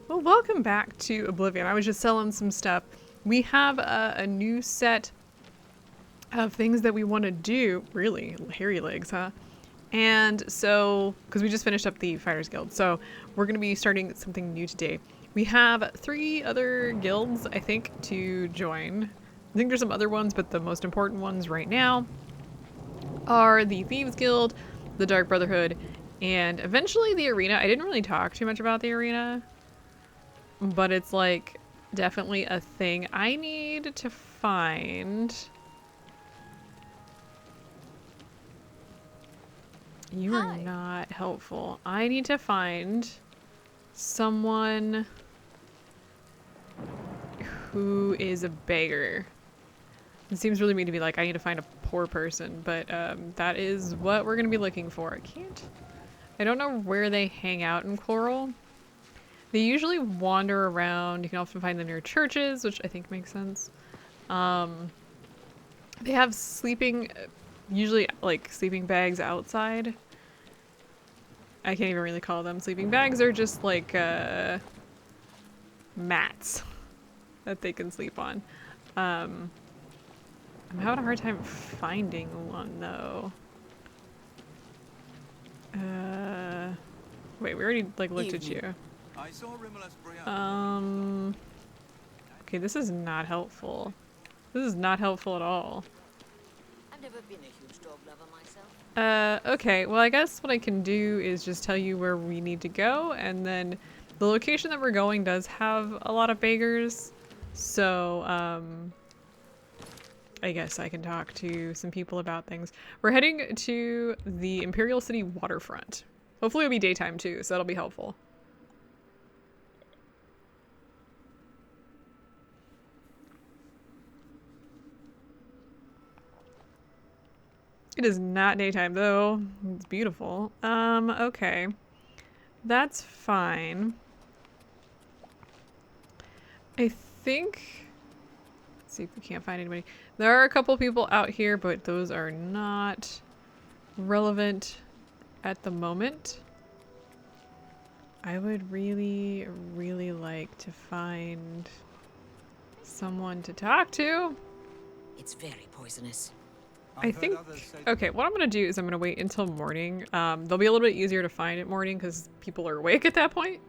Well, welcome back to Oblivion. I was just selling some stuff. We have a new set of things that we want to do. Really, hairy legs, huh? And so, because we just finished up the Fighters Guild, so we're going to be starting something new today. We have 3 other guilds, I think, to join. I think there's some other ones, but the most important ones right now are the Thieves Guild, the Dark Brotherhood, and eventually the Arena. I didn't really talk too much about the Arena, but it's like definitely a thing I need to find. You are not helpful. I need to find someone who is a beggar. It seems really mean to be like, I need to find a poor person, but that is what we're going to be looking for. I don't know where they hang out in Coral. They usually wander around. You can often find them near churches, which I think makes sense. They have sleeping, usually like sleeping bags outside. I can't even really call them sleeping bags. They're just like mats that they can sleep on. I'm having a hard time finding one though. Wait, we already like looked at you. Okay, this is not helpful. This is not helpful at all. I've never been a huge dog lover myself. Okay, well I guess what I can do is just tell you where we need to go, and then the location that we're going does have a lot of beggars, so I guess I can talk to some people about things. We're heading to the Imperial City waterfront. Hopefully it'll be daytime too, so that'll be helpful. It is not daytime though. It's beautiful. Okay. That's fine. I think... Let's see if we can't find anybody. There are a couple people out here, but those are not relevant at the moment. I would really, really like to find someone to talk to. It's very poisonous. I think, okay, what I'm going to do is I'm going to wait until morning. They'll be a little bit easier to find at morning because people are awake at that point.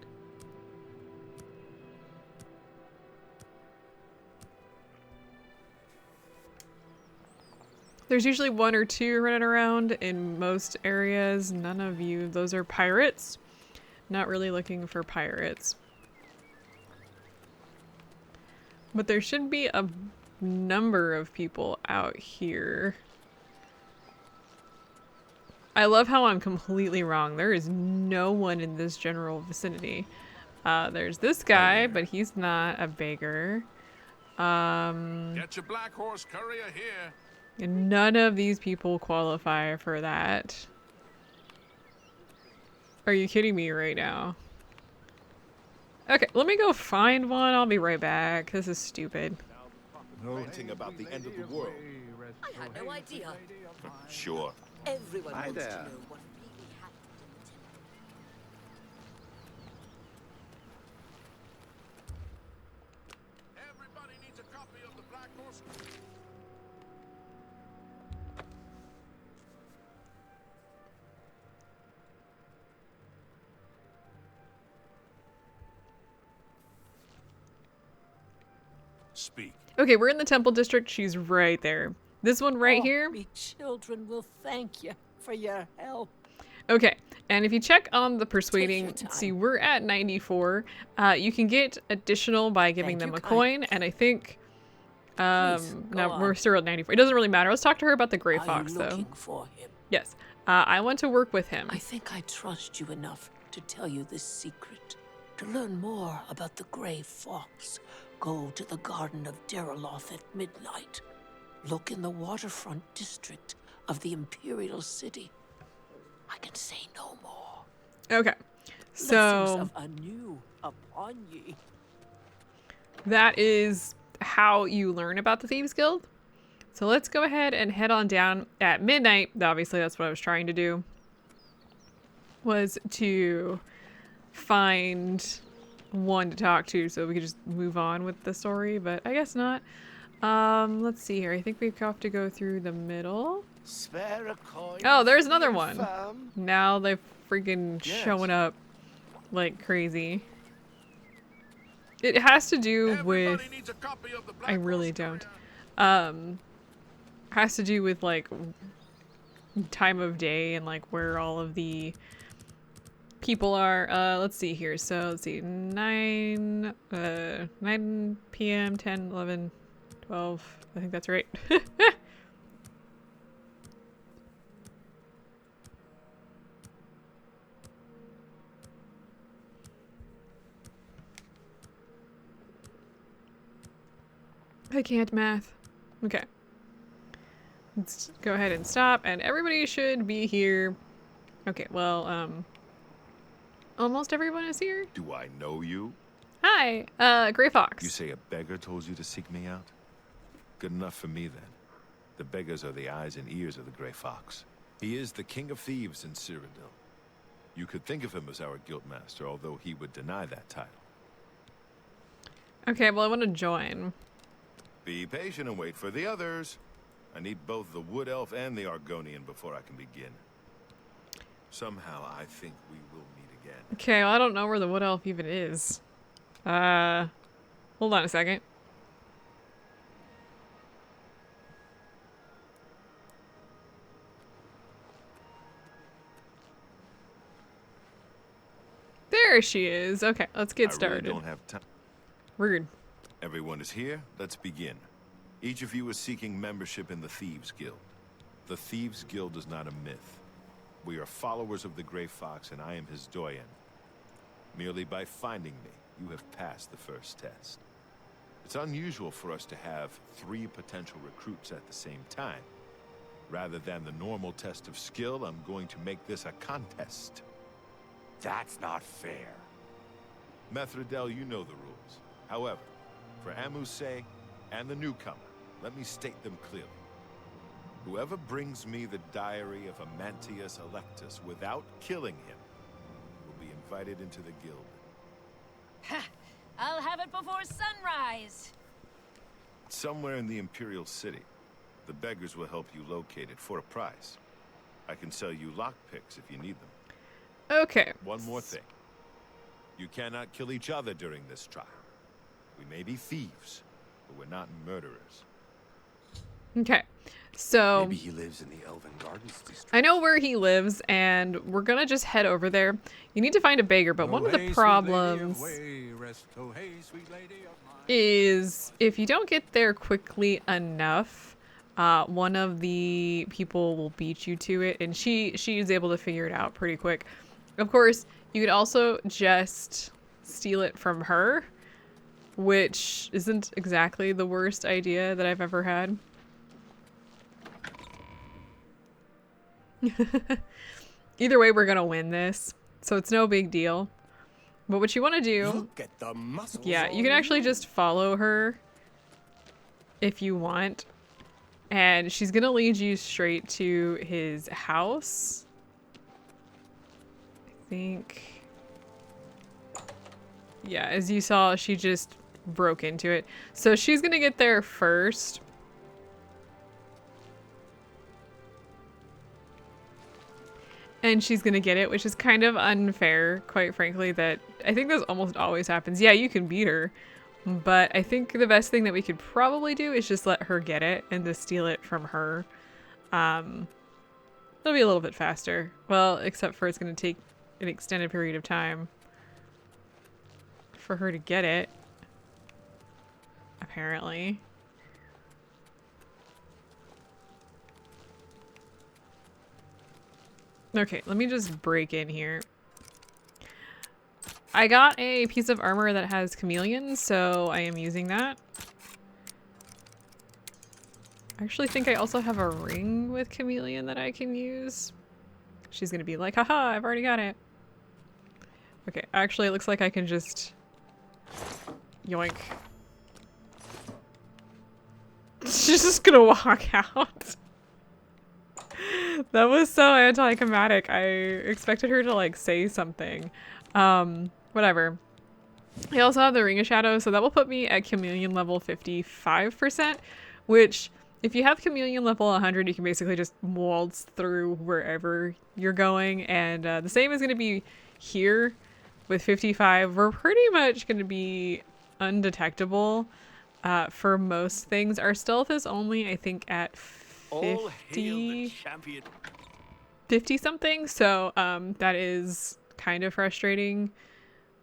There's usually 1 or 2 running around in most areas. None of you, those are pirates. Not really looking for pirates. But there should be a number of people out here. I love how I'm completely wrong. There is no one in this general vicinity. There's this guy, but he's not a beggar. Get your black horse courier here. And none of these people qualify for that. Are you kidding me right now? Okay, let me go find one. I'll be right back. This is stupid. Ranting about the end of the world. I had no idea. Sure. Everyone Hi wants there. to know what really happened in the temple. Everybody needs a copy of the black horse. Speak. Okay, we're in the temple district. She's right there. This one right here. We children will thank you for your help. Okay, and if you check on the persuading, time. see we're at 94. You can get additional by giving Thank them you a coin, and I think Please, go no, we're on. still at 94. It doesn't really matter. Let's talk to her about the gray Are fox you though. looking for him? Yes, I want to work with him. I think I trust you enough to tell you this secret. To learn more about the gray fox, go to the Garden of Deraloth at midnight. Look in the waterfront district of the Imperial City. I can say no more. Okay, Blessings so of anew upon ye. that is how you learn about the Thieves Guild. So let's go ahead and head on down at midnight. Obviously, that's what I was trying to do. Was to find one to talk to, so we could just move on with the story, but I guess not. Let's see here. I think we have to go through the middle. Spare a coin. Oh, there's another one. Firm. Now they're freaking Yes. showing up like crazy. It has to do with... Everybody needs a copy of the Black I really Horse don't. Has to do with like time of day and like where all of the people are. Let's see here. So let's see. 9 p.m., 10, 11, 12. I think that's right. I can't math. Okay. Let's go ahead and stop, and everybody should be here. Okay, well, almost everyone is here. Do I know you? Hi, Gray Fox. You say a beggar told you to seek me out? Good enough for me, then. The beggars are the eyes and ears of the Grey Fox. He is the king of thieves in Cyrodiil. You could think of him as our guildmaster, although he would deny that title. Okay, well, I want to join. Be patient and wait for the others. I need both the Wood Elf and the Argonian before I can begin. Somehow, I think we will meet again. Okay, well, I don't know where the Wood Elf even is. Hold on a second. There she is. Okay, let's get started. I really don't have time. Rude. Everyone is here. Let's begin. Each of you is seeking membership in the Thieves Guild. The Thieves Guild is not a myth. We are followers of the Grey Fox, and I am his doyen. Merely by finding me, you have passed the first test. It's unusual for us to have 3 potential recruits at the same time. Rather than the normal test of skill, I'm going to make this a contest. That's not fair. Methridel, you know the rules. However, for Amu's sake and the newcomer, let me state them clearly. Whoever brings me the diary of Amantius Electus without killing him will be invited into the guild. Ha! I'll have it before sunrise. Somewhere in the Imperial City. The beggars will help you locate it for a price. I can sell you lockpicks if you need them. Okay. One more thing. You cannot kill each other during this trial. We may be thieves, but we're not murderers. Okay. So Maybe he lives in the Elven Gardens district. I know where he lives, and we're gonna just head over there. You need to find a beggar, but one of the problems is if you don't get there quickly enough, one of the people will beat you to it, and she is able to figure it out pretty quick. Of course, you could also just steal it from her, which isn't exactly the worst idea that I've ever had. Either way, we're gonna win this, so it's no big deal. But what you want to do, Look at the muscles. yeah, you can actually just follow her if you want, and she's gonna lead you straight to his house. I think, yeah, as you saw, she just broke into it, so she's gonna get there first. And she's gonna get it, which is kind of unfair, quite frankly, that I think this almost always happens. Yeah, you can beat her, but I think the best thing that we could probably do is just let her get it and to steal it from her. It'll be a little bit faster. Well, except for it's gonna take an extended period of time for her to get it, apparently. Okay, let me just break in here. I got a piece of armor that has chameleon, so I am using that. I actually think I also have a ring with chameleon that I can use. She's gonna be like, haha, I've already got it. Okay, actually it looks like I can just yoink. She's just gonna walk out. That was so anticlimactic. I expected her to like say something. Whatever. I also have the Ring of Shadow, so that will put me at Chameleon level 55%, which if you have Chameleon level 100, you can basically just waltz through wherever you're going. And the same is going to be here with 55. We're pretty much going to be undetectable for most things. Our stealth is only, I think, at 50 something, so that is kind of frustrating,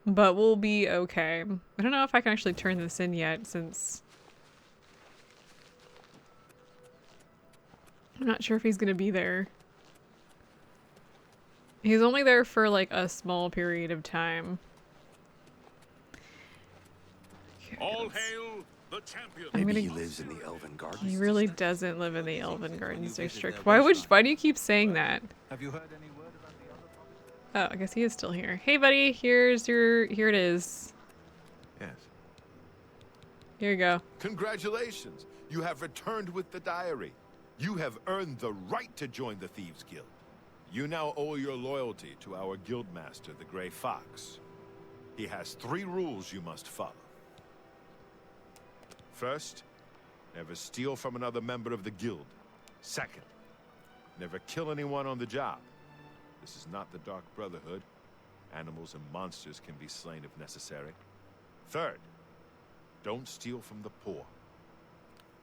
but we'll be okay. I don't know if I can actually turn this in yet, since I'm not sure if he's gonna be there. He's only there for like a small period of time. Okay, All let's- hail the champion. I'm Maybe gonna- he lives in the Elven Gardens. He really doesn't live in the Elven Gardens district. Why do you keep saying that? Have you heard any word about the other? Oh, I guess he is still here. Hey buddy, here it is. Yes. Here you go. Congratulations! You have returned with the diary. You have earned the right to join the Thieves Guild. You now owe your loyalty to our guildmaster, the Grey Fox. He has 3 rules you must follow. First, never steal from another member of the guild. Second, never kill anyone on the job. This is not the Dark Brotherhood. Animals and monsters can be slain if necessary. Third, don't steal from the poor.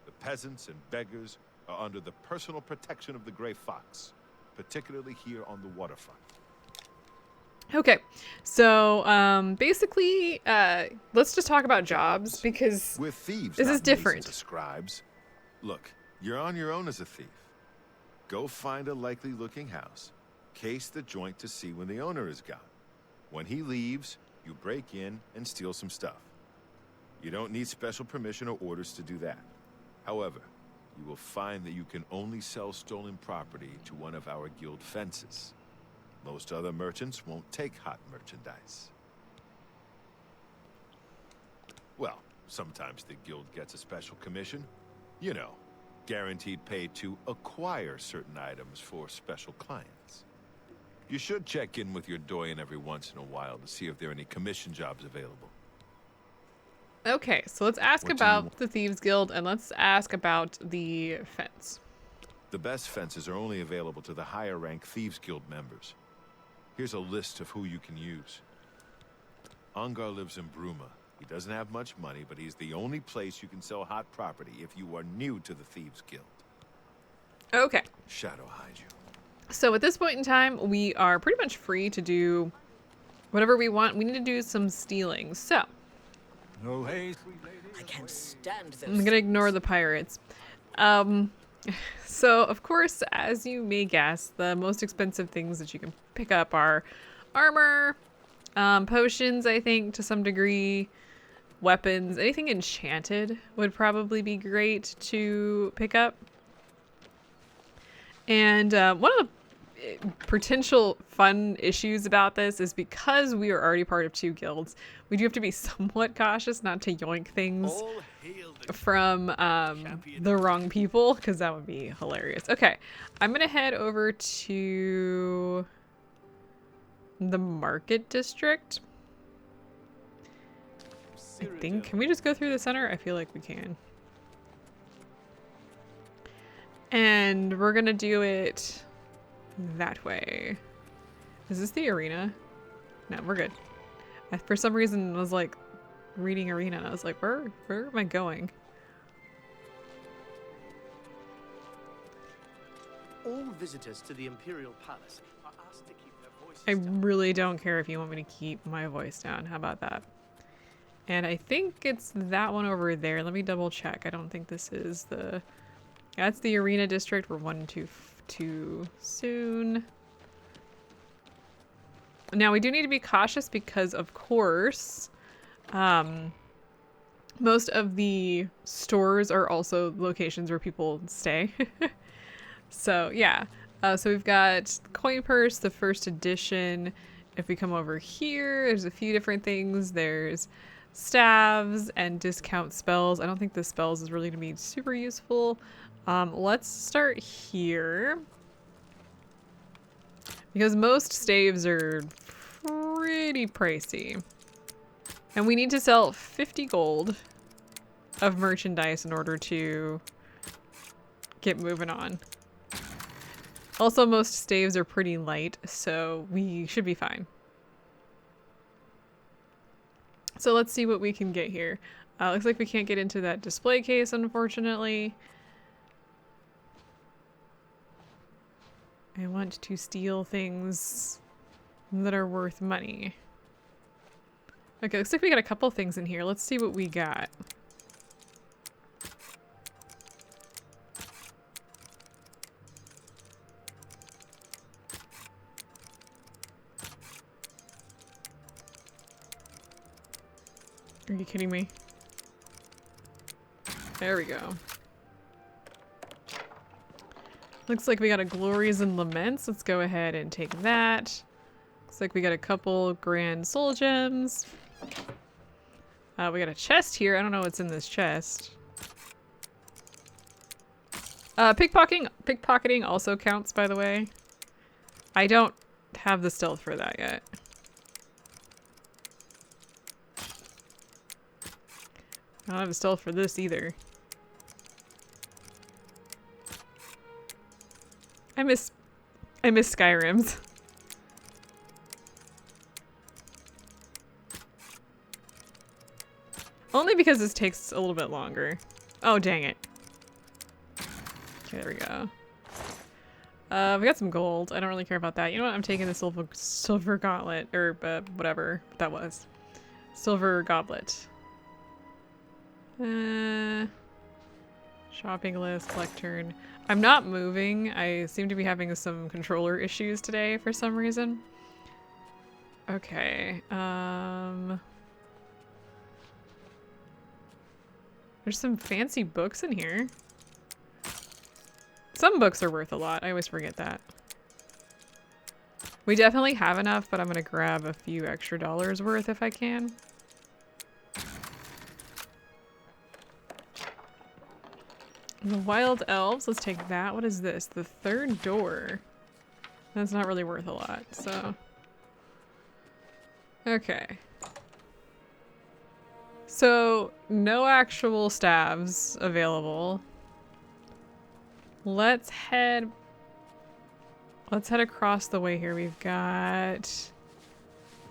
The peasants and beggars are under the personal protection of the Grey Fox, particularly here on the waterfront. Okay, so basically, let's just talk about jobs, because We're thieves. this not is different. masons or scribes. Look, you're on your own as a thief. Go find a likely-looking house, case the joint to see when the owner is gone. When he leaves, you break in and steal some stuff. You don't need special permission or orders to do that. However, you will find that you can only sell stolen property to one of our guild fences. Most other merchants won't take hot merchandise. Well, sometimes the guild gets a special commission. You know, guaranteed pay to acquire certain items for special clients. You should check in with your doyen every once in a while to see if there are any commission jobs available. Okay, so let's ask What do you about want? the Thieves Guild, and let's ask about the fence. The best fences are only available to the higher rank Thieves Guild members. Here's a list of who you can use. Ungar lives in Bruma. He doesn't have much money, but he's the only place you can sell hot property if you are new to the Thieves Guild. Okay, Shadow hide you. so at this point in time, we are pretty much free to do whatever we want. We need to do some stealing, so No haste, sweet lady. I can't stand those. I'm gonna ignore the pirates. So of course, as you may guess, the most expensive things that you can pick up are armor, potions, I think, to some degree, weapons. Anything enchanted would probably be great to pick up. And one of the potential fun issues about this is because we are already part of 2 guilds, we do have to be somewhat cautious not to yoink things All hail the from the wrong people, because that would be hilarious. Okay, I'm gonna head over to the market district. I think. Can we just go through the center? I feel like we can. And we're gonna do it that way. Is this the arena? No, we're good. I, for some reason, was like reading arena, and I was like, where am I going? All visitors to the Imperial Palace are asked to keep their voices I down. really don't care if you want me to keep my voice down. How about that? And I think it's that one over there. Let me double check. I don't think this is the... That's the arena district. We're 1 too soon. Now we do need to be cautious because, of course, most of the stores are also locations where people stay. So yeah, so we've got coin purse, the first edition. If we come over here, there's a few different things. There's staves and discount spells. I don't think the spells is really gonna be super useful. Let's start here, because most staves are pretty pricey. And we need to sell 50 gold of merchandise in order to get moving on. Also, most staves are pretty light, so we should be fine. So let's see what we can get here. Looks like we can't get into that display case, unfortunately. I want to steal things that are worth money. Okay, looks like we got a couple things in here. Let's see what we got. Are you kidding me? There we go. Looks like we got a Glories and Laments. Let's go ahead and take that. Looks like we got a couple Grand Soul Gems. We got a chest here. I don't know what's in this chest. Pickpocketing also counts, by the way. I don't have the stealth for that yet. I don't have a stealth for this either. I miss Skyrims. Only because this takes a little bit longer. Oh, dang it. Okay, there we go. We got some gold. I don't really care about that. You know what? I'm taking the silver gauntlet, or whatever that was. Silver goblet. Shopping list, lectern. I'm not moving. I seem to be having some controller issues today for some reason. Okay. There's some fancy books in here. Some books are worth a lot. I always forget that. We definitely have enough, but I'm gonna grab a few extra dollars worth if I can. The Wild Elves, let's take that. What is this? The third door. That's not really worth a lot, so. Okay. So, no actual staves available. Let's head across the way here. We've got,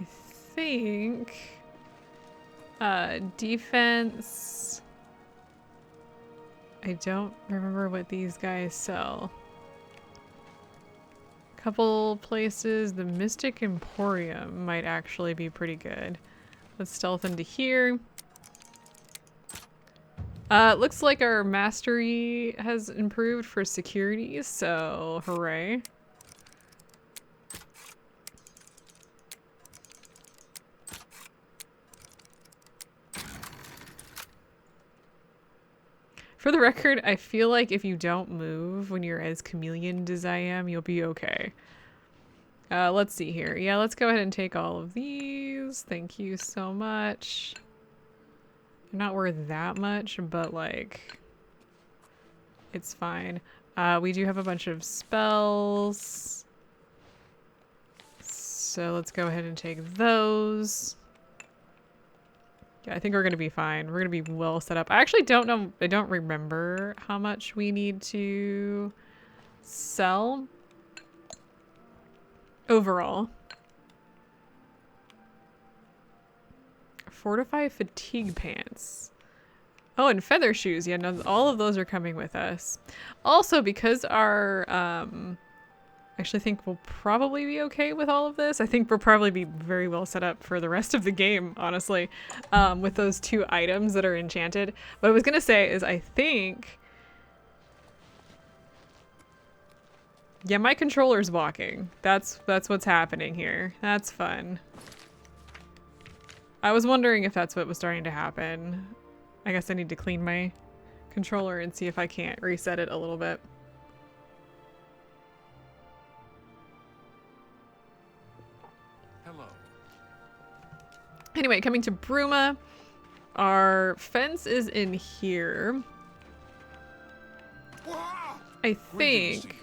I think, defense. I don't remember what these guys sell. Couple places. The Mystic Emporium might actually be pretty good. Let's stealth into here. Looks like our mastery has improved for security, so hooray. For the record, I feel like if you don't move when you're as chameleoned as I am, you'll be okay. Let's see here. Yeah, let's go ahead and take all of these. Thank you so much. They're not worth that much, but like, it's fine. We do have a bunch of spells. So let's go ahead and take those. Yeah, I think we're gonna be fine. We're gonna be well set up. I actually don't know. I don't remember how much we need to sell overall. Fortify fatigue pants. Oh, and feather shoes. Yeah, no, all of those are coming with us. Also, because our I actually think we'll probably be okay with all of this. I think we'll probably be very well set up for the rest of the game, honestly, with those 2 items that are enchanted. What I was gonna say is I think, yeah, my controller's walking. That's what's happening here. That's fun. I was wondering if that's what was starting to happen. I guess I need to clean my controller and see if I can't reset it a little bit. Hello. Anyway, coming to Bruma, our fence is in here. I think.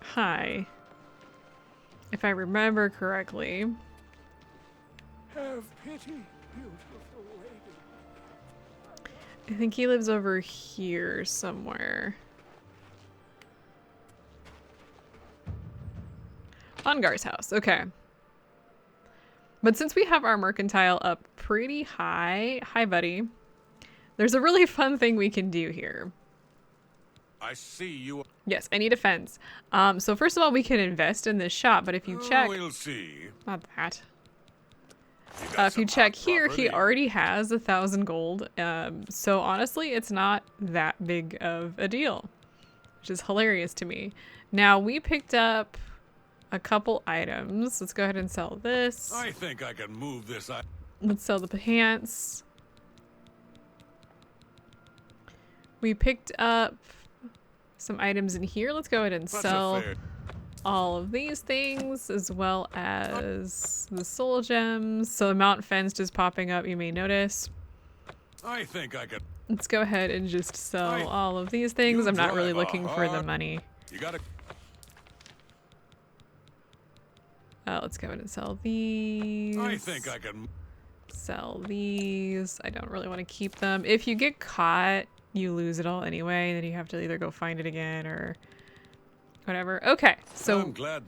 Hi. If I remember correctly. Have pity. beautiful lady. I think he lives over here somewhere. Ongar's house, okay. But since we have our mercantile up pretty high, hi buddy, there's a really fun thing we can do here. I see you. Yes, I need a fence. So first of all, we can invest in this shop, but if you check, We'll see. not that. You got If you some check hot here, he property. already has 1,000 gold. So honestly, it's not that big of a deal, which is hilarious to me. Now we picked up a couple items. Let's go ahead and sell this. I think I can move this. Let's sell the pants. We picked up some items in here. Let's go ahead and That's a sell fair- all of these things, as well as the soul gems. So the Mount Fenced is popping up, you may notice. I think I can. Let's go ahead and just sell Right. all of these things. You I'm not really drive a looking for the hard- money. You gotta. Let's go ahead and sell these. I think I can. Sell these. I don't really want to keep them. If you get caught, you lose it all anyway. Then you have to either go find it again or whatever. Okay, so I'm glad.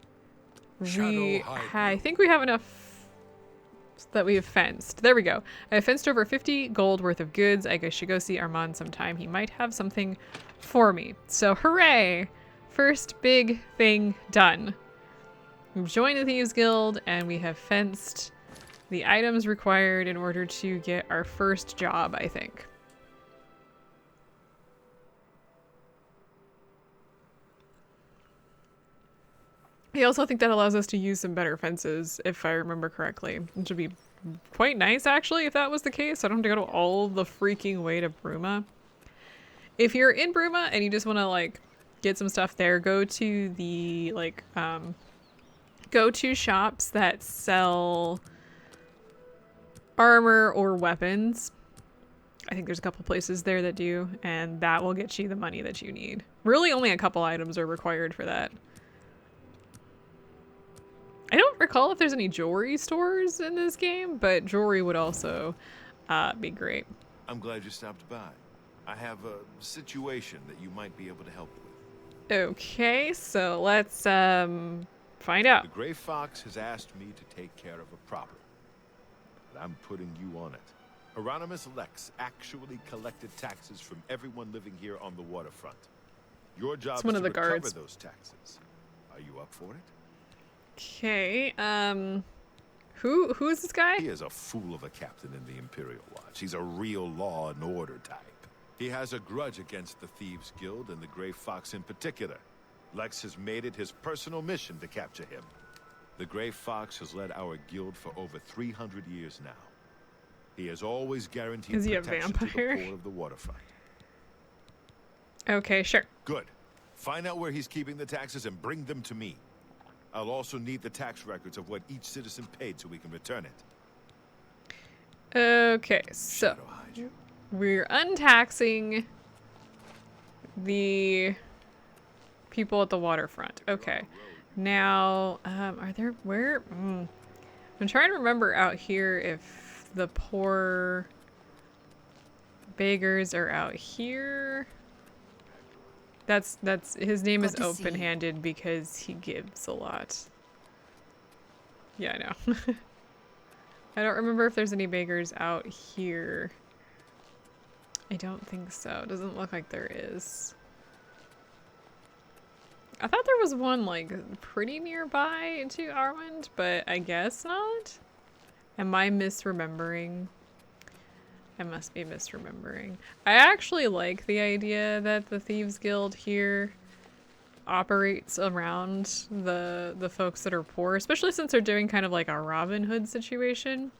we Shadow hide I think we have enough that we have fenced. There we go. I have fenced over 50 gold worth of goods. I should go see Armand sometime. He might have something for me. So hooray! First big thing done. We've joined the Thieves Guild and we have fenced the items required in order to get our first job, I think. I also think that allows us to use some better fences, if I remember correctly. Which would be quite nice, actually, if that was the case. I don't have to go to all the freaking way to Bruma. If you're in Bruma and you just want to, like, get some stuff there, go to the, like, go to shops that sell armor or weapons. I think there's a couple places there that do, and that will get you the money that you need. Really, only a couple items are required for that. I don't recall if there's any jewelry stores in this game, but jewelry would also be great. I'm glad you stopped by. I have a situation that you might be able to help with. Okay, so let's find out. The Gray Fox has asked me to take care of a problem, but I'm putting you on it. Hieronymus Lex actually collected taxes from everyone living here on the waterfront. Your job It's is one to of the recover guards. those taxes. Are you up for it? Okay, who's this guy? He is a fool of a captain in the Imperial Watch. He's a real law and order type. He has a grudge against the Thieves Guild and the Gray Fox in particular. Lex has made it his personal mission to capture him. The Gray Fox has led our guild for over 300 years now. He has always guaranteed Is he a protection to the vampire? poor of the waterfront. Okay, sure. Good. Find out where he's keeping the taxes and bring them to me. I'll also need the tax records of what each citizen paid so we can return it. Okay, so Shadow hide you. we're untaxing the people at the waterfront. Okay. Now, are there where? I'm trying to remember out here if the poor beggars are out here. That's his name is Good to see you. Open-Handed because he gives a lot. Yeah, I know. I don't remember if there's any beggars out here. I don't think so. It doesn't look like there is. I thought there was one, like, pretty nearby to Armand, but I guess not. Am I misremembering? I must be misremembering. I actually like the idea that the Thieves Guild here operates around the folks that are poor, especially since they're doing kind of like a Robin Hood situation,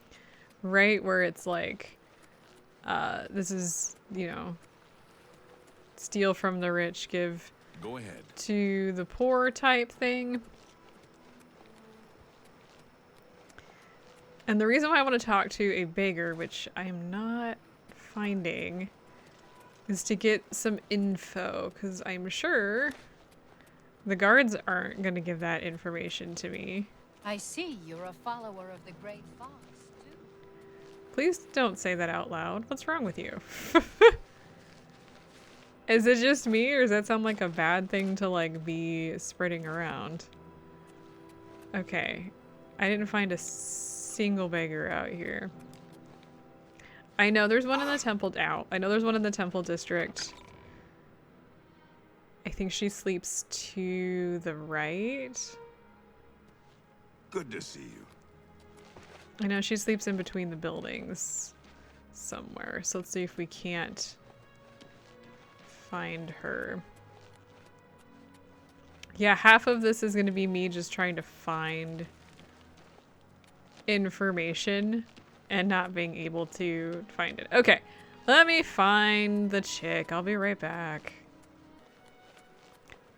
right? Where it's like, this is, you know, steal from the rich, give Go ahead. to the poor type thing. And the reason why I want to talk to a beggar, which I am not finding, is to get some info, because I'm sure the guards aren't going to give that information to me. I see you're a follower of the Great Fox, too. Please don't say that out loud. What's wrong with you? Is it just me, or does that sound like a bad thing to like be spreading around? Okay. I didn't find a single beggar out here. I know there's one in the temple I know there's one in the temple district. I think she sleeps to the right. Good to see you. I know she sleeps in between the buildings somewhere. So let's see if we can't find her. Yeah, half of this is going to be me just trying to find information and not being able to find it. Okay, let me find the chick. I'll be right back.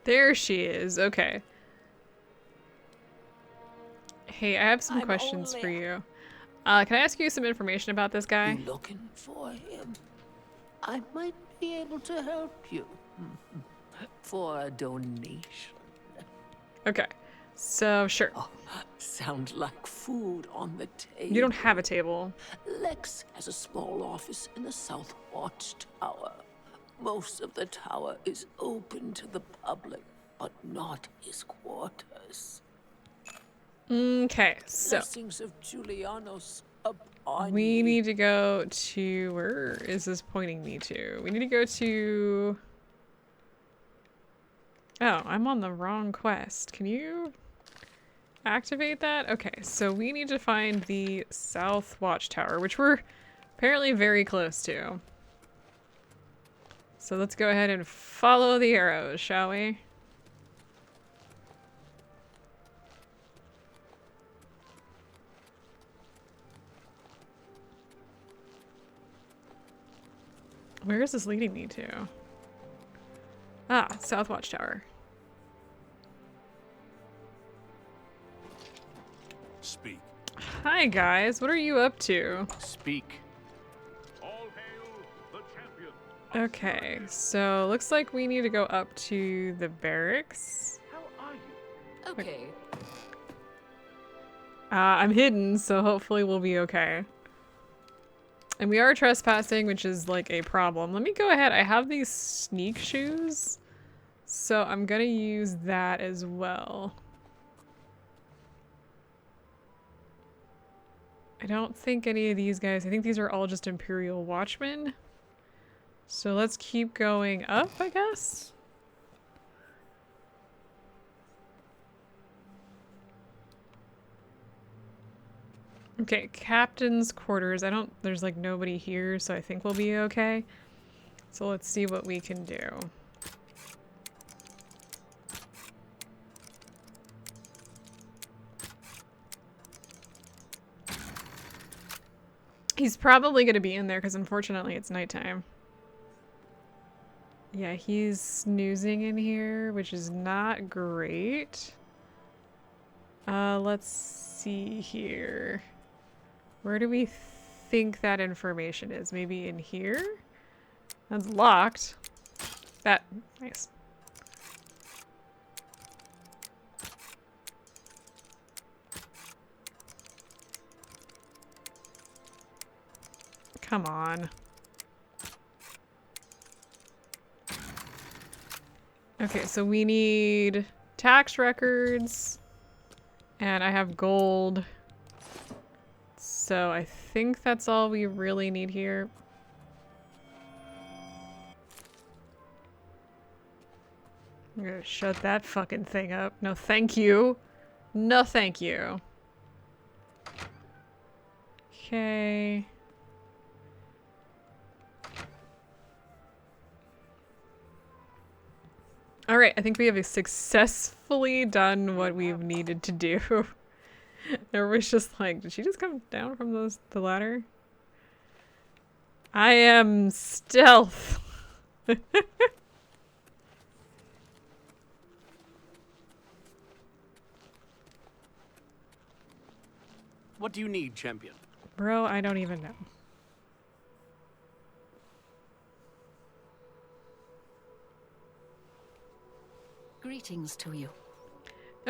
There she is. Okay. Hey, I have some questions for you. Can I ask you some information about this guy? You looking for him? I might be able to help you. For a donation. Okay. So, sure. Oh, sounds like food on the table. You don't have a table. Lex has a small office in the South Watchtower. Most of the tower is open to the public, but not his quarters. Okay, so Blessings of Julianos upon we you. need to go to, where is this pointing me to? We need to go to, oh, I'm on the wrong quest. Can you activate that? Okay, so we need to find the South Watchtower, which we're apparently very close to. So let's go ahead and follow the arrows, shall we? Where is this leading me to? Ah, South Watchtower. Speak. Hi guys, what are you up to? Speak. All hail the champion. Okay, so looks like we need to go up to the barracks. How are you? Okay. I'm hidden, so hopefully we'll be okay. And we are trespassing, which is like a problem. Let me go ahead. I have these sneak shoes, so I'm gonna use that as well. I don't think any of these guys, I think these are all just Imperial Watchmen. So let's keep going up, I guess. Okay, captain's quarters. There's like nobody here, so I think we'll be okay. So let's see what we can do. He's probably going to be in there because unfortunately it's nighttime. Yeah, he's snoozing in here, which is not great. Let's see here. Where do we think that information is? Maybe in here? That's locked. That, nice. Come on. Okay, so we need tax records, and I have gold. So I think that's all we really need here. I'm gonna shut that fucking thing up. No, thank you. No, thank you. Okay. Alright, I think we have successfully done what we've needed to do. Everybody's just like, did she just come down from the ladder? I am stealth. What do you need, champion? Bro, I don't even know. Greetings to you.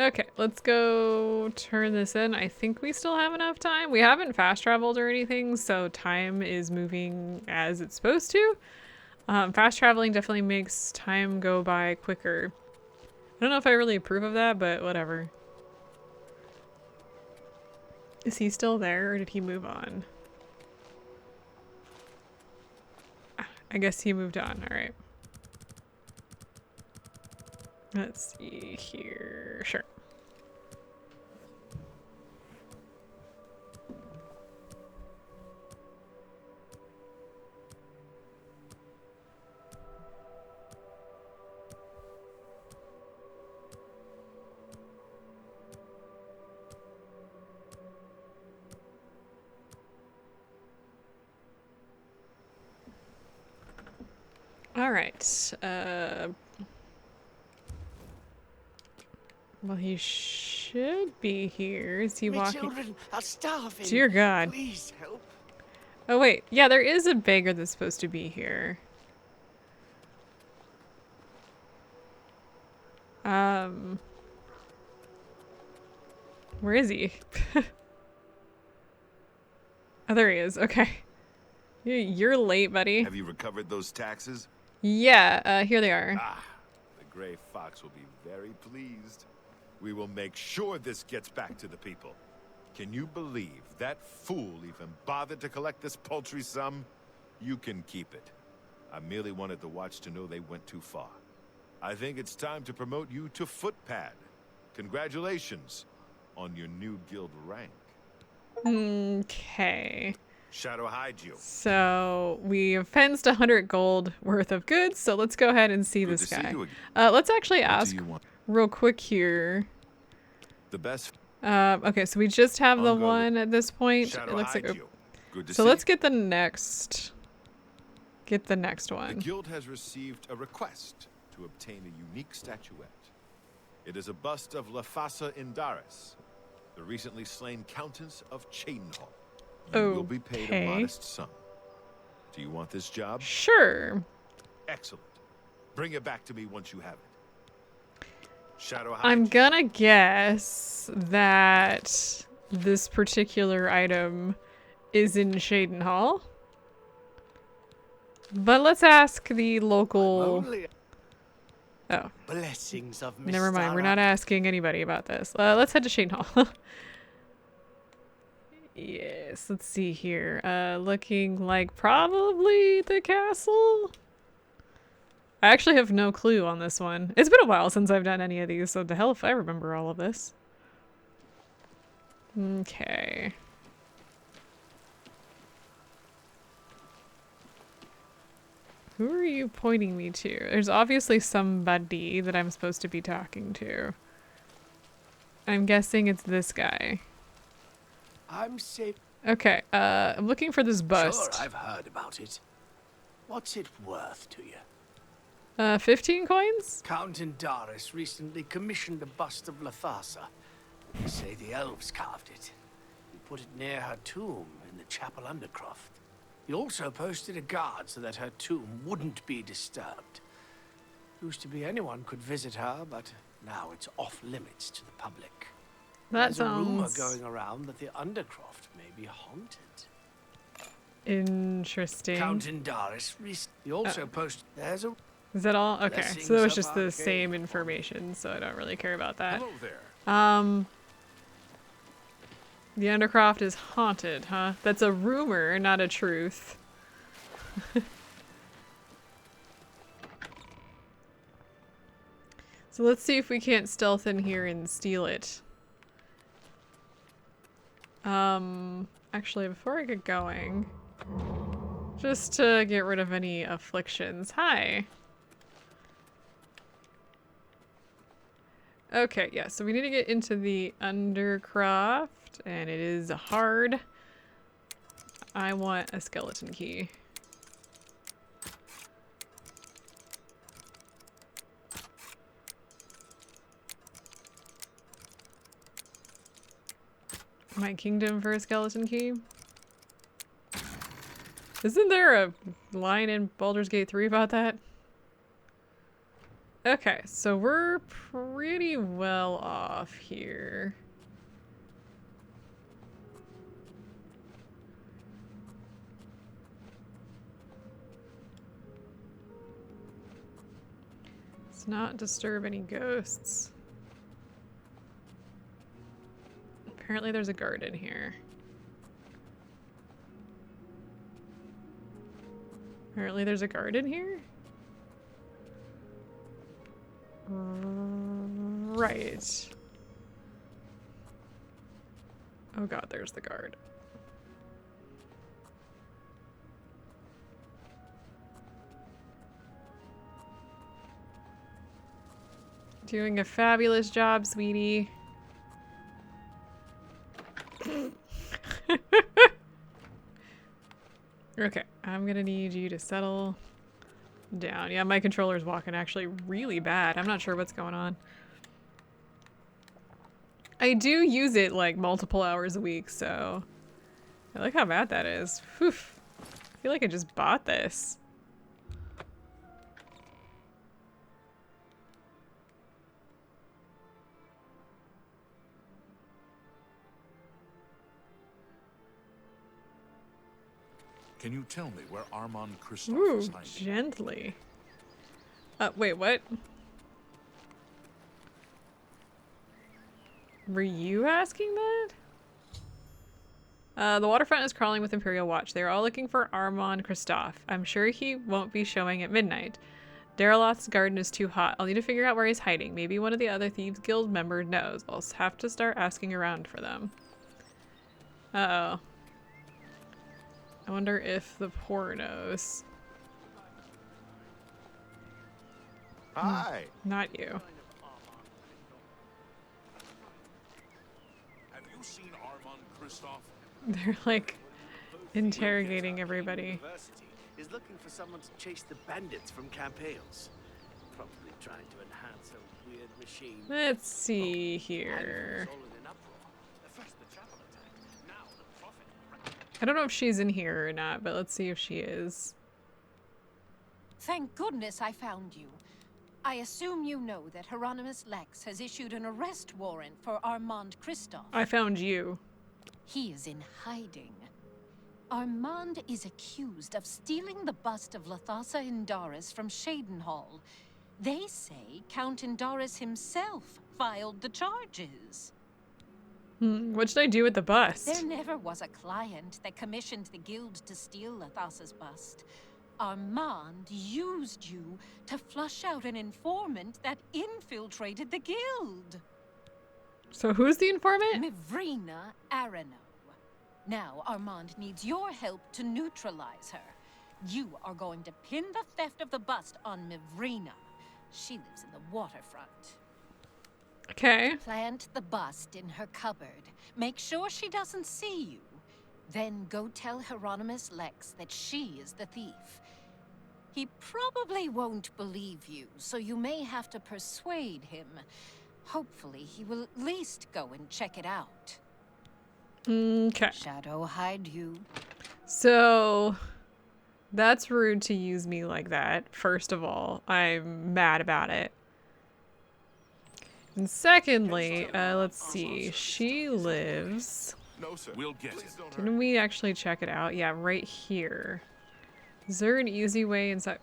Okay, let's go turn this in. I think we still have enough time. We haven't fast traveled or anything, so time is moving as it's supposed to. Fast traveling definitely makes time go by quicker. I don't know if I really approve of that, but whatever. Is he still there or did he move on? I guess he moved on. All right. Let's see here. Sure. All right. Well, he should be here. Is he walking? Children are starving. Dear God. Please help. Oh, wait. Yeah, there is a beggar that's supposed to be here. Where is he? Oh, there he is. Okay. You're late, buddy. Have you recovered those taxes? Yeah, here they are. Ah, the Gray Fox will be very pleased. We will make sure this gets back to the people. Can you believe that fool even bothered to collect this paltry sum? You can keep it. I merely wanted the Watch to know they went too far. I think it's time to promote you to Footpad. Congratulations on your new guild rank. Okay. Shadow hide you. So we have fenced 100 gold worth of goods, so let's go ahead and see this guy. Let's actually ask real quick here. The best. Okay, so we just have the one at this point. It looks like so let's get the next. Get the next one. The guild has received a request to obtain a unique statuette. It is a bust of Lafasa Indaris, the recently slain Countess of Cheydinhal. You will be paid a modest sum. Do you want this job? Sure. Excellent. Bring it back to me once you have it. Shadow hide. I'm gonna guess that this particular item is in Cheydinhal. But let's ask the local... Oh. Blessings of Never mind, we're not asking anybody about this. Let's head to Cheydinhal. Yes, let's see here. Looking like probably the castle. I actually have no clue on this one. It's been a while since I've done any of these, so the hell if I remember all of this. Okay. Who are you pointing me to? There's obviously somebody that I'm supposed to be talking to. I'm guessing it's this guy. I'm safe. Okay, I'm looking for this bust. Sure, I've heard about it. What's it worth to you? 15 coins? Count Indaris recently commissioned a bust of Lathasa. They say the elves carved it. He put it near her tomb in the chapel undercroft. He also posted a guard so that her tomb wouldn't be disturbed. Used to be anyone could visit her, but now it's off limits to the public. There's a rumor going around that the undercroft may be haunted. Interesting. Count Indaris he also posted. There's a. Is that all? Okay, so that was just the same information, so I don't really care about that. Hello there. The Undercroft is haunted, huh? That's a rumor, not a truth. So let's see if we can't stealth in here and steal it. Actually, before I get going, just to get rid of any afflictions. Hi. Okay, yeah, so we need to get into the Undercroft, and it is hard. I want a skeleton key. My kingdom for a skeleton key? Isn't there a line in Baldur's Gate 3 about that? Okay, so we're pretty well off here. Let's not disturb any ghosts. Apparently there's a guard in here. Apparently there's a guard in here? Right. Oh god, there's the guard. Doing a fabulous job, sweetie. Okay, I'm gonna need you to settle down. Yeah, my controller's walking actually really bad. I'm not sure what's going on. I do use it like multiple hours a week, so I like how bad that is. Whew. I feel like I just bought this. Can you tell me where Armand Christophe Ooh, is hiding? gently. Wait, what? Were you asking that? The waterfront is crawling with Imperial Watch. They are all looking for Armand Christophe. I'm sure he won't be showing at midnight. Daraloth's garden is too hot. I'll need to figure out where he's hiding. Maybe one of the other Thieves Guild members knows. I'll have to start asking around for them. Uh-oh. I wonder if the poor knows. Hi. Not you. Have you seen Armand Christophe? They're like interrogating everybody. University is looking for someone to chase the bandits from Camp Hales. Probably trying to enhance a weird machine. Let's see here. I don't know if she's in here or not, but let's see if she is. Thank goodness I found you. I assume you know that Hieronymus Lex has issued an arrest warrant for Armand Christophe. I found you. He is in hiding. Armand is accused of stealing the bust of Lathasa Indaris from Shadenhall. They say Count Indaris himself filed the charges. What should I do with the bust? There never was a client that commissioned the guild to steal Lathasa's bust. Armand used you to flush out an informant that infiltrated the guild. So who's the informant? Mivrina Arano. Now Armand needs your help to neutralize her. You are going to pin the theft of the bust on Mivrina. She lives in the waterfront. Okay. Plant the bust in her cupboard. Make sure she doesn't see you. Then go tell Hieronymus Lex that she is the thief. He probably won't believe you, so you may have to persuade him. Hopefully, he will at least go and check it out. Okay. Shadow hide you. So that's rude to use me like that. First of all, I'm mad about it. And secondly, let's see. She lives... No, sir. We'll get it. Didn't we actually check it out? Yeah, right here. Is there an easy way inside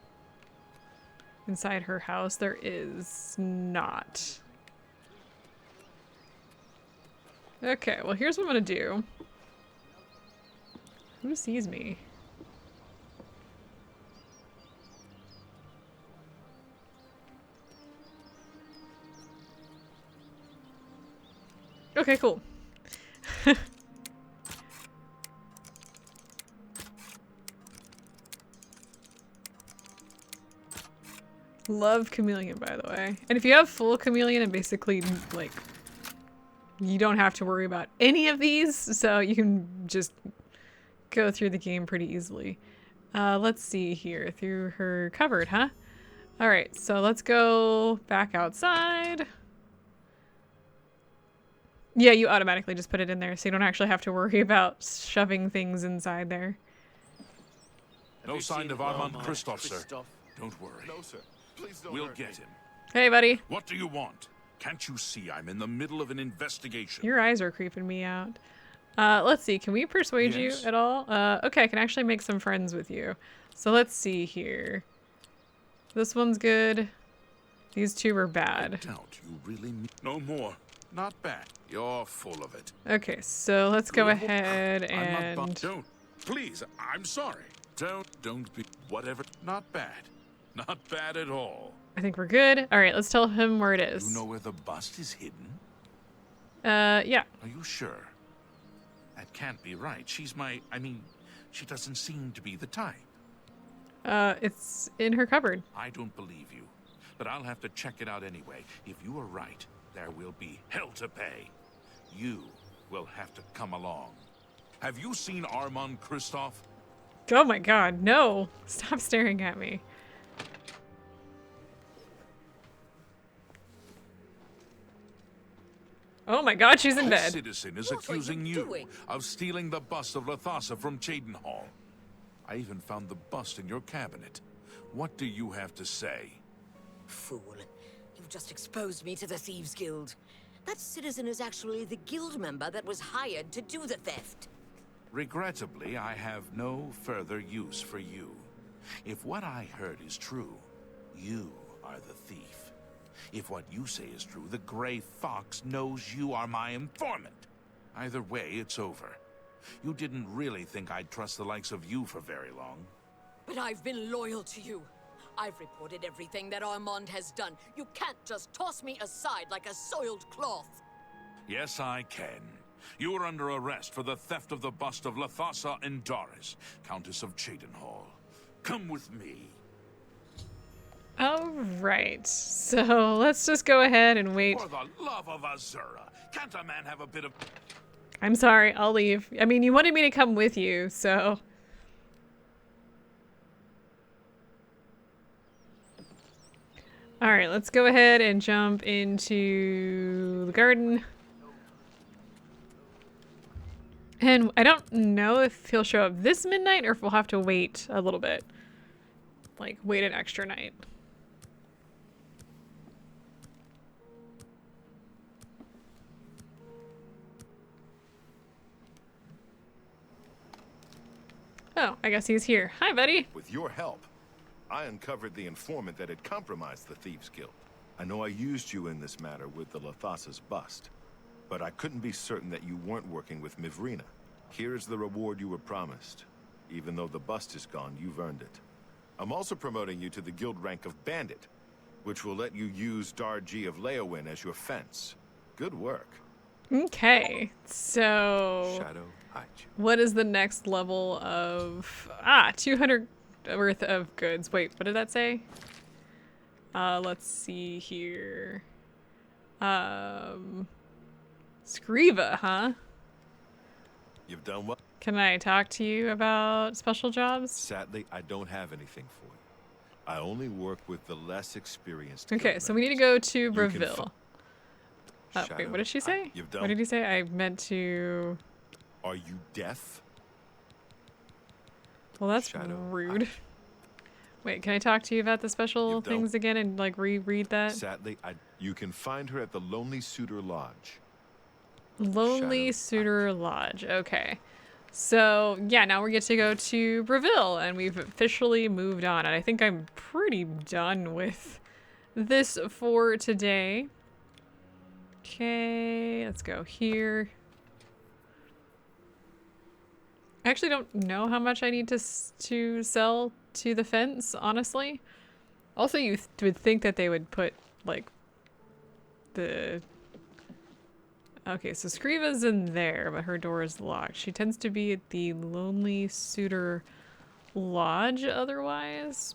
her house? There is not. Okay, well here's what I'm gonna do. Who sees me? Okay, cool. Love chameleon, by the way. And if you have full chameleon, and basically like you don't have to worry about any of these, so you can just go through the game pretty easily. Let's see here, through her cupboard, huh? All right, so let's go back outside. Yeah, you automatically just put it in there, so you don't actually have to worry about shoving things inside there. No sign of Armand Christophe, sir. Don't worry. No, sir. Please don't We'll hurt get me. him. Hey, buddy. What do you want? Can't you see I'm in the middle of an investigation? Your eyes are creeping me out. Let's see. Can we persuade Yes. you at all? Okay, I can actually make some friends with you. So let's see here. This one's good. These two are I bad. doubt you really mean no more. Not bad. You're full of it. Okay, so let's go Good. ahead I'm not and... don't. Please, I'm sorry. Don't be whatever. Not bad. Not bad at all. I think we're good. All right, let's tell him where it is. You know where the bust is hidden? Yeah. Are you sure? That can't be right. I mean, she doesn't seem to be the type. It's in her cupboard. I don't believe you, but I'll have to check it out anyway. If you are right, there will be hell to pay. You will have to come along. Have you seen Armand, Christophe? Oh my god, no. Stop staring at me. Oh my god, she's in This bed. citizen is What are you accusing you doing? of stealing the bust of Lathasa from Cheydinhall. I even found the bust in your cabinet. What do you have to say? Fool. You've just exposed me to the Thieves Guild. That citizen is actually the guild member that was hired to do the theft. Regrettably, I have no further use for you. If what I heard is true, you are the thief. If what you say is true, the Grey Fox knows you are my informant. Either way, it's over. You didn't really think I'd trust the likes of you for very long. But I've been loyal to you. I've reported everything that Armand has done. You can't just toss me aside like a soiled cloth. Yes, I can. You are under arrest for the theft of the bust of Lathasa and Doris, Countess of Cheydinhall. Come with me. All right, so let's just go ahead and wait. For the love of Azura, can't a man have a bit of... I'm sorry, I'll leave. I mean, you wanted me to come with you, so... All right, let's go ahead and jump into the garden. And I don't know if he'll show up this midnight or if we'll have to wait a little bit. Like, wait an extra night. Oh, I guess he's here. Hi, buddy. With your help, I uncovered the informant that had compromised the Thieves Guild. I know I used you in this matter with the Lathasa's bust, but I couldn't be certain that you weren't working with Mivrina. Here is the reward you were promised. Even though the bust is gone, you've earned it. I'm also promoting you to the guild rank of Bandit, which will let you use Darji of Leowin as your fence. Good work. Okay, so Shadow, hide you. what is the next level of 200 worth of goods? Wait, what did that say? Let's see here. Scriva, huh? You've done well. Can I talk to you about special jobs? Sadly, I don't have anything for you. I only work with the less experienced. Okay, guild so we need to members. go to can Breville. Wait, Shadow, what did she say? you've What done- did he say? I meant to... Are you deaf? Well, that's Shadow, rude. Wait, can I talk to you about the special You don't. things again and like reread that? Sadly, you can find her at the Lonely Suitor Lodge. Lonely Shadow. Suitor Lodge. Okay. So, yeah, now we get to go to Breville, and we've officially moved on. And I think I'm pretty done with this for today. Okay, let's go here. I actually don't know how much I need to sell to the fence, honestly. Also, you would think that they would put, like, the... Okay, so Scriva's in there, but her door is locked. She tends to be at the Lonely Suitor Lodge otherwise.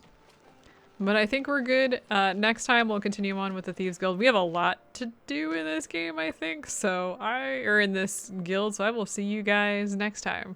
But I think we're good. Next time we'll continue on with the Thieves Guild. We have a lot to do in this game, I think. So or in this guild, so I will see you guys next time.